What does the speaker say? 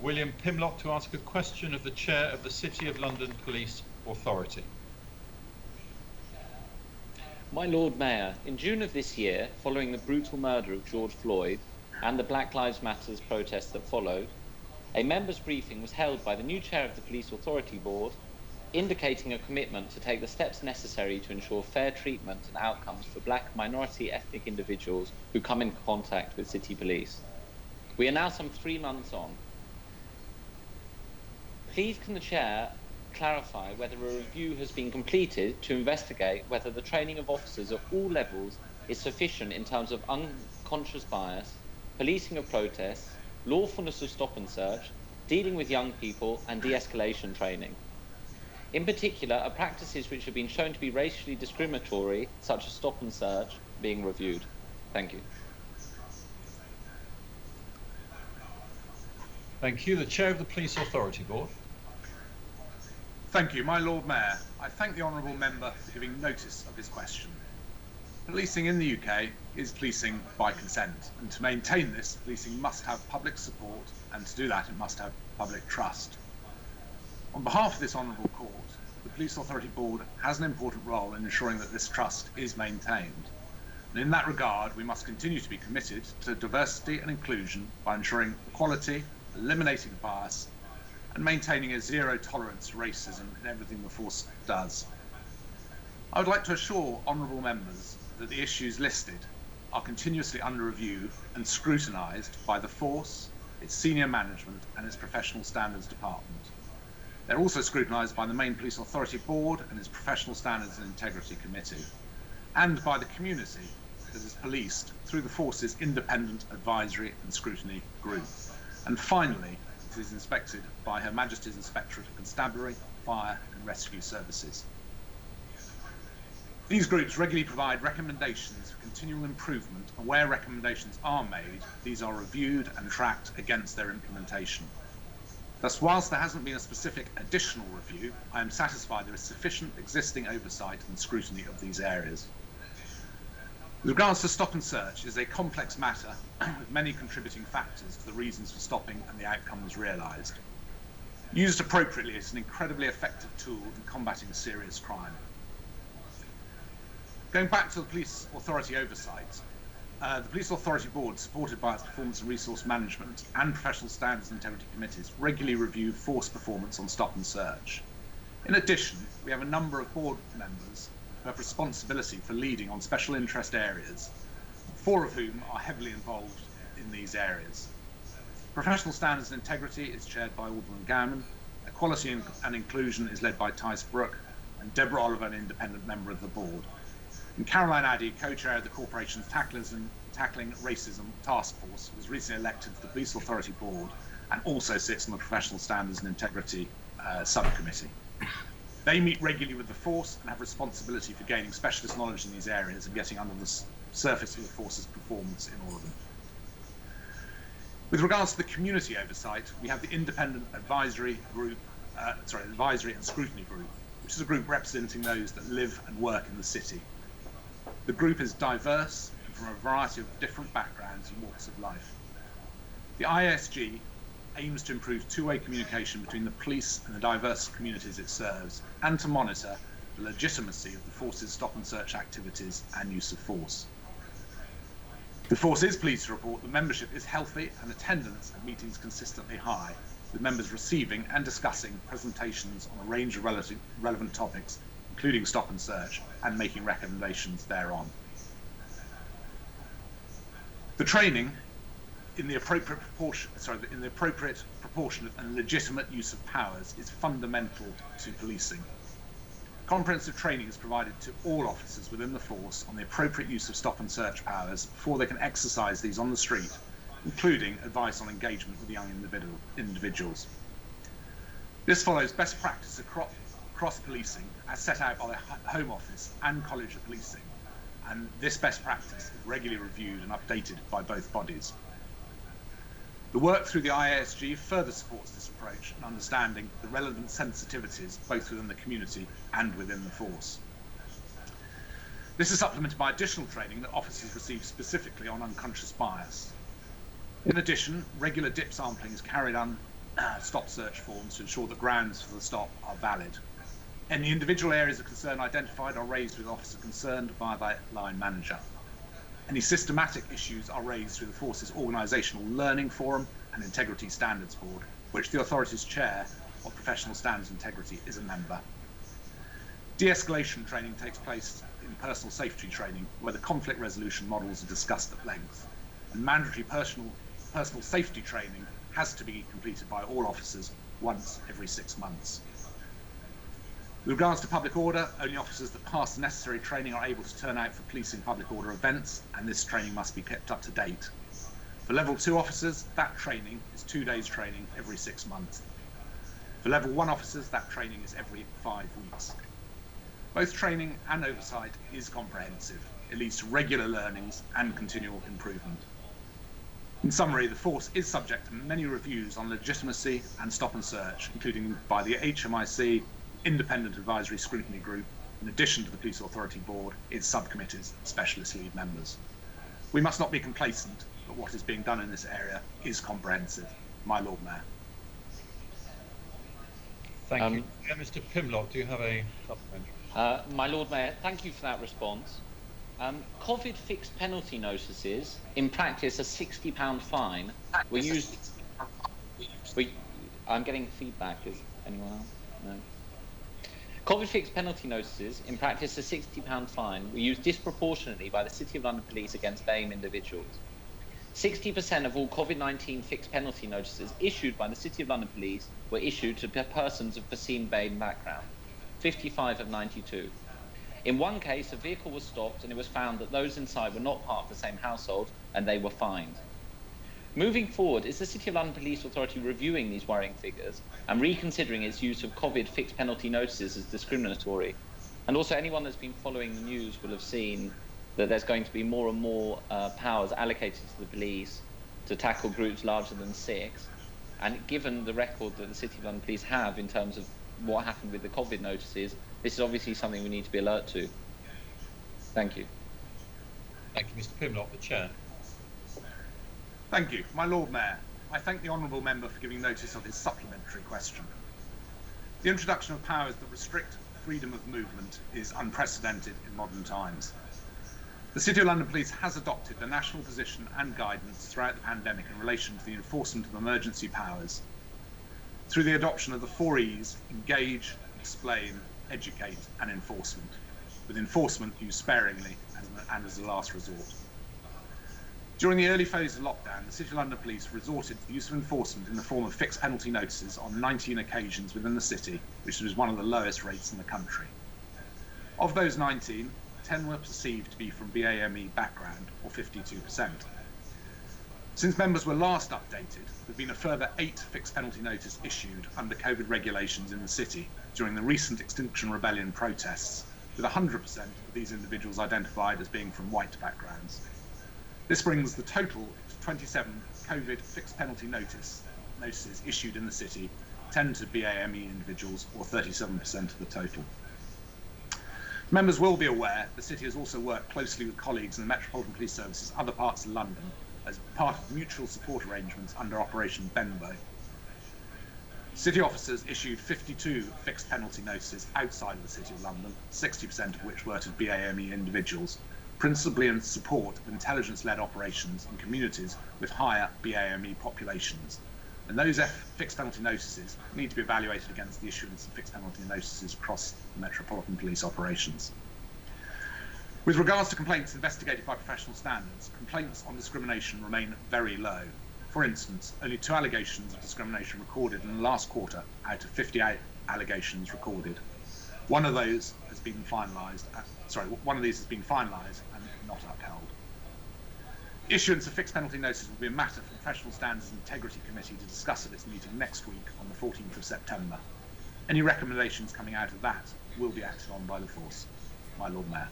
William Pimlott to ask a question of the Chair of the City of London Police Authority. My Lord Mayor, in June of this year, following the brutal murder of George Floyd and the Black Lives Matter protests that followed, a members' briefing was held by the new chair of the Police Authority Board, indicating a commitment to take the steps necessary to ensure fair treatment and outcomes for black minority ethnic individuals who come in contact with city police. We are now some 3 months on. Please can the chair clarify whether a review has been completed to investigate whether the training of officers at all levels is sufficient in terms of unconscious bias, policing of protests, lawfulness of stop and search, dealing with young people and de-escalation training. In particular, are practices which have been shown to be racially discriminatory, such as stop and search, being reviewed? Thank you. Thank you. The Chair of the Police Authority Board. Thank you. My Lord Mayor, I thank the Honourable Member for giving notice of his question. Policing in the UK is policing by consent, and to maintain this, policing must have public support, and to do that it must have public trust. On behalf of this Honourable Court, the Police Authority Board has an important role in ensuring that this trust is maintained. And in that regard, we must continue to be committed to diversity and inclusion by ensuring equality, eliminating bias, and maintaining a zero tolerance to racism in everything the force does. I would like to assure honourable members that the issues listed are continuously under review and scrutinised by the force, its senior management and its professional standards department. They're also scrutinised by the main Police Authority Board and its Professional Standards and Integrity Committee, and by the community that is policed through the force's independent advisory and scrutiny group. And finally, it is inspected by Her Majesty's Inspectorate of Constabulary, Fire and Rescue Services. These groups regularly provide recommendations for continual improvement, and where recommendations are made, these are reviewed and tracked against their implementation. Thus, whilst there hasn't been a specific additional review, I am satisfied there is sufficient existing oversight and scrutiny of these areas. With regards to stop and search, it is a complex matter with many contributing factors to the reasons for stopping and the outcomes realised. Used appropriately, it's an incredibly effective tool in combating serious crime. Going back to the Police Authority oversight, the Police Authority Board, supported by its Performance and Resource Management and Professional Standards and Integrity Committees, regularly review force performance on stop and search. In addition, we have a number of board members who have responsibility for leading on special interest areas, 4 of whom are heavily involved in these areas. Professional Standards and Integrity is chaired by Alderman Gowman, Equality and Inclusion is led by Tice Brooke, and Deborah Oliver, an independent member of the board. And Caroline Addy, co-chair of the Corporation's Tackling Racism Task Force, was recently elected to the Police Authority Board and also sits on the Professional Standards and Integrity Subcommittee. They meet regularly with the force and have responsibility for gaining specialist knowledge in these areas and getting under the surface of the force's performance in all of them. With regards to the community oversight, we have the Independent Advisory and Scrutiny Group, which is a group representing those that live and work in the city. The group is diverse and from a variety of different backgrounds and walks of life. The ISG aims to improve two-way communication between the police and the diverse communities it serves, and to monitor the legitimacy of the force's stop and search activities and use of force. The force is pleased to report that membership is healthy and attendance at meetings consistently high, with members receiving and discussing presentations on a range of relevant topics, including stop and search, and making recommendations thereon. The training in the appropriate proportionate and legitimate use of powers is fundamental to policing. Comprehensive training is provided to all officers within the force on the appropriate use of stop and search powers before they can exercise these on the street, including advice on engagement with young individuals. This follows best practice across policing as set out by the Home Office and College of Policing, and this best practice is regularly reviewed and updated by both bodies. The work through the IASG further supports this approach and understanding the relevant sensitivities both within the community and within the force. This is supplemented by additional training that officers receive specifically on unconscious bias. In addition, regular dip sampling is carried stop search forms to ensure that grounds for the stop are valid. Any individual areas of concern identified are raised with the officer concerned via the line manager. Any systematic issues are raised through the force's organisational learning forum and integrity standards board, which the authority's chair of professional standards integrity is a member. De-escalation training takes place in personal safety training, where the conflict resolution models are discussed at length, and mandatory personal safety training has to be completed by all officers once every 6 months. With regards to public order, only officers that pass the necessary training are able to turn out for policing public order events, and this training must be kept up to date. For level 2 officers, that training is 2 days training every 6 months. For level 1 officers, that training is every 5 weeks. Both training and oversight is comprehensive. It leads to regular learnings and continual improvement. In summary, the force is subject to many reviews on legitimacy and stop and search, including by the HMIC, Independent Advisory Scrutiny Group, in addition to the Police Authority Board, its subcommittees, and specialist lead members. We must not be complacent, but what is being done in this area is comprehensive. My Lord Mayor. Thank you. Mr. Pimlott, do you have a supplementary? My Lord Mayor, thank you for that response. COVID fixed penalty notices, in practice a £60 fine, were used... I'm getting feedback. Is anyone else? No. COVID fixed penalty notices, in practice a £60 fine, were used disproportionately by the City of London Police against BAME individuals. 60% of all COVID-19 fixed penalty notices issued by the City of London Police were issued to persons of perceived BAME background, 55 of 92. In one case, a vehicle was stopped and it was found that those inside were not part of the same household and they were fined. Moving forward, is the City of London Police Authority reviewing these worrying figures and reconsidering its use of COVID fixed penalty notices as discriminatory? And also, anyone that's been following the news will have seen that there's going to be more and more powers allocated to the police to tackle groups larger than 6. And given the record that the City of London Police have in terms of what happened with the COVID notices, this is obviously something we need to be alert to. Thank you. Thank you, Mr. Pimlott, the Chair. Thank you. My Lord Mayor, I thank the Honourable Member for giving notice of his supplementary question. The introduction of powers that restrict freedom of movement is unprecedented in modern times. The City of London Police has adopted a national position and guidance throughout the pandemic in relation to the enforcement of emergency powers through the adoption of the 4 E's: engage, explain, educate and enforcement, with enforcement used sparingly and as a last resort. During the early phase of lockdown, the City of London Police resorted to the use of enforcement in the form of fixed penalty notices on 19 occasions within the city, which was one of the lowest rates in the country. Of those 19, 10 were perceived to be from BAME background, or 52%. Since members were last updated, there have been a further 8 fixed penalty notices issued under COVID regulations in the city during the recent Extinction Rebellion protests, with 100% of these individuals identified as being from white backgrounds. This brings the total to 27 COVID fixed penalty notices issued in the city, 10 to BAME individuals, or 37% of the total. Members will be aware the city has also worked closely with colleagues in the Metropolitan Police Service's other parts of London as part of mutual support arrangements under Operation Benbow. City officers issued 52 fixed penalty notices outside of the City of London, 60% of which were to BAME individuals, principally in support of intelligence-led operations in communities with higher BAME populations. And those fixed penalty notices need to be evaluated against the issuance of fixed penalty notices across the Metropolitan Police operations. With regards to complaints investigated by professional standards, complaints on discrimination remain very low. For instance, only 2 allegations of discrimination recorded in the last quarter out of 58 allegations recorded. One of these has been finalised and not upheld. Issuance of fixed penalty notices will be a matter for the Professional Standards and Integrity Committee to discuss at its meeting next week on the 14th of September. Any recommendations coming out of that will be acted on by the force. My Lord Mayor.